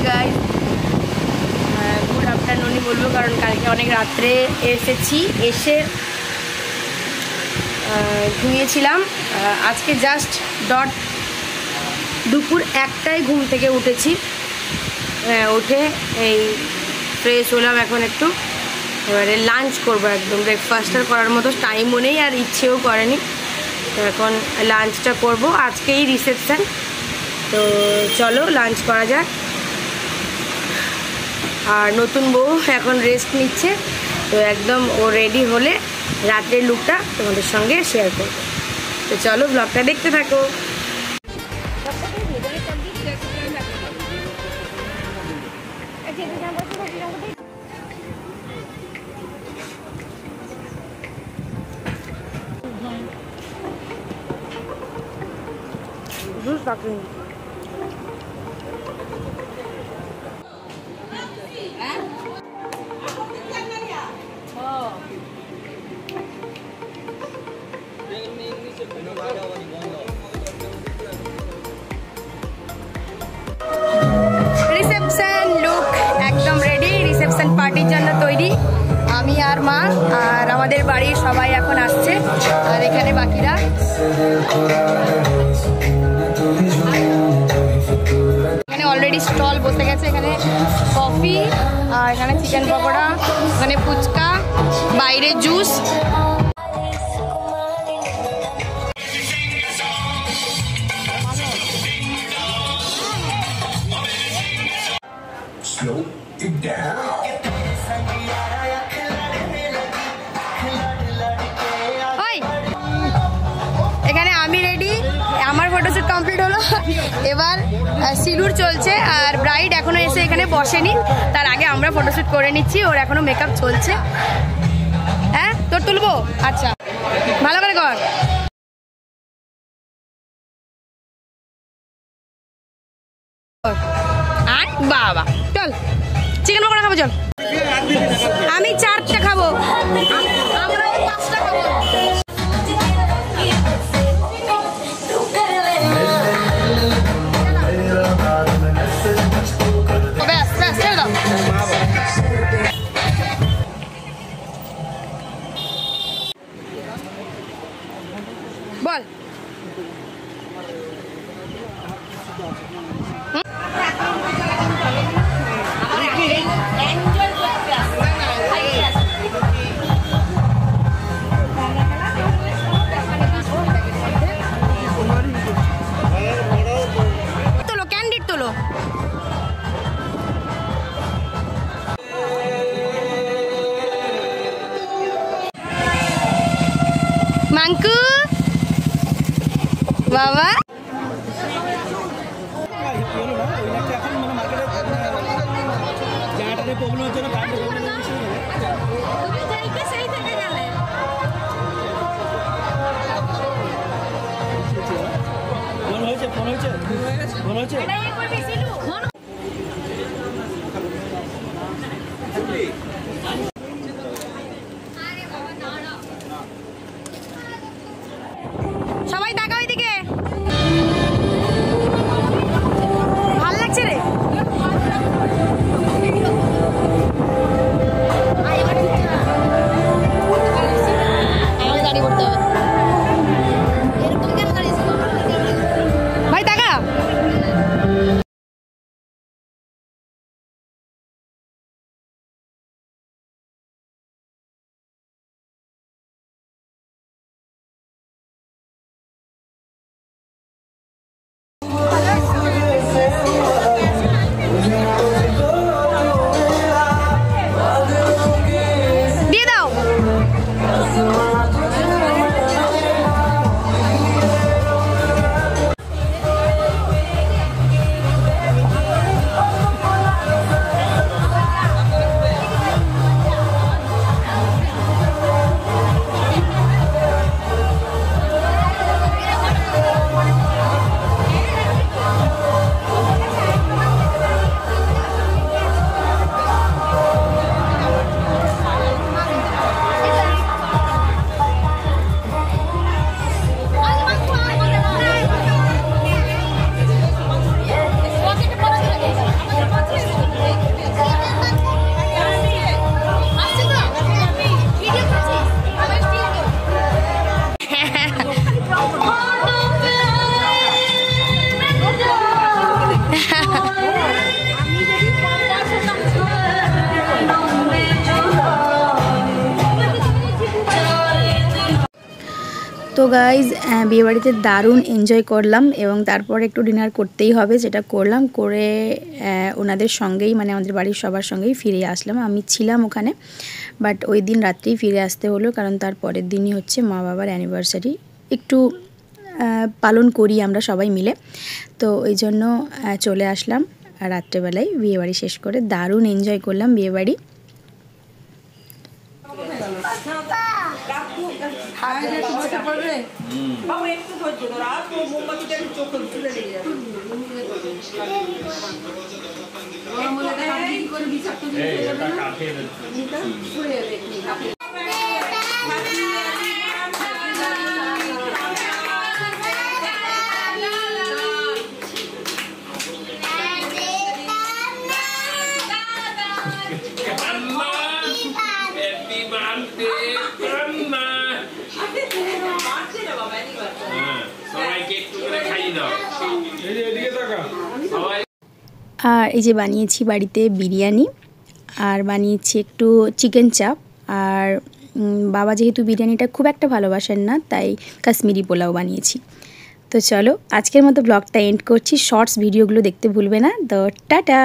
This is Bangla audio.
গাইস, গুড আফটারনুনই বলবো, কারণ কালকে অনেক রাত্রে এসেছি, এসে ঘুমিয়েছিলাম। আজকে জাস্ট দুপুর 1টায় ঘুম থেকে উঠেছি। উঠে এই ফ্রেশ হলাম, এখন একটু এবারে লাঞ্চ করবো। একদম ব্রেকফাস্টটা করার মতো টাইমও নেই আর ইচ্ছেও করেনি, তো এখন লাঞ্চটা করব। আজকেই রিসেপশন, তো চলো লাঞ্চ করা যাক। আর নতুন বউ এখন রেস্ট নিচ্ছে, তো একদম ও রেডি হলে রাত্রের লুকটা তোমাদের সঙ্গে শেয়ার করব। তো চলো ব্লগটা দেখতে থাকো। রিসেপশন লুক একদম রেডি, রিসেপশন পার্টির জন্য তৈরি। আমি আর মা আর আমাদের বাড়ির সবাই এখন আসছে, আর এখানে বাকিরা। এখানে অলরেডি স্টল বসে গেছে, এখানে কফি, আর এখানে চিকেন পকোড়া, এখানে ফুচকা, বাইরে জুস। এখানে আমি রেডি, আমার ফটোশুট কমপ্লিট হলো। এবার সিঁদুর চলছে, আর ব্রাইড এখনো এসে এখানে বসেনি, তার আগে আমরা ফটোশুট করে নিচ্ছি। ওর এখনো মেকআপ চলছে। হ্যাঁ, তোর তুলবো? আচ্ছা, ভালো করে কর। আয় বাবা, চল চিকেন পকোড়া খাবো, চল। আমি 4টা খাবো, আমরা 5টা খাবো। বল তোলো, ক্যান্ডিড তোলো। মাঙ্কু বাবা, ফোন হয়েছে। তো গাইজ বিয়েবাড়িতে দারুণ এনজয় করলাম এবং তারপর একটু ডিনার করতেই হবে, যেটা করলাম, করে ওনাদের সঙ্গেই মানে আমাদের বাড়ির সবার সঙ্গেই ফিরে আসলাম। আমি ছিলাম ওখানে, বাট ওই দিন রাত্রেই ফিরে আসতে হলো, কারণ তার পরের দিনই হচ্ছে মা বাবার অ্যানিভার্সারি, একটু পালন করি আমরা সবাই মিলে। তো ওই জন্য চলে আসলাম রাত্রেবেলায় বিয়েবাড়ি শেষ করে। দারুণ এনজয় করলাম বিয়েবাড়ি। আর এই যে বানিয়েছি বাড়িতে বিরিয়ানি, আর বানিয়েছি একটু চিকেন চাপ, আর বাবা যেহেতু বিরিয়ানিটা খুব একটা ভালোবাসেন না, তাই কাশ্মীরি পোলাও বানিয়েছি। তো চলো আজকের মতো ব্লগটা এন্ড করছি। শর্টস ভিডিওগুলো দেখতে ভুলবে না। তো টাটা।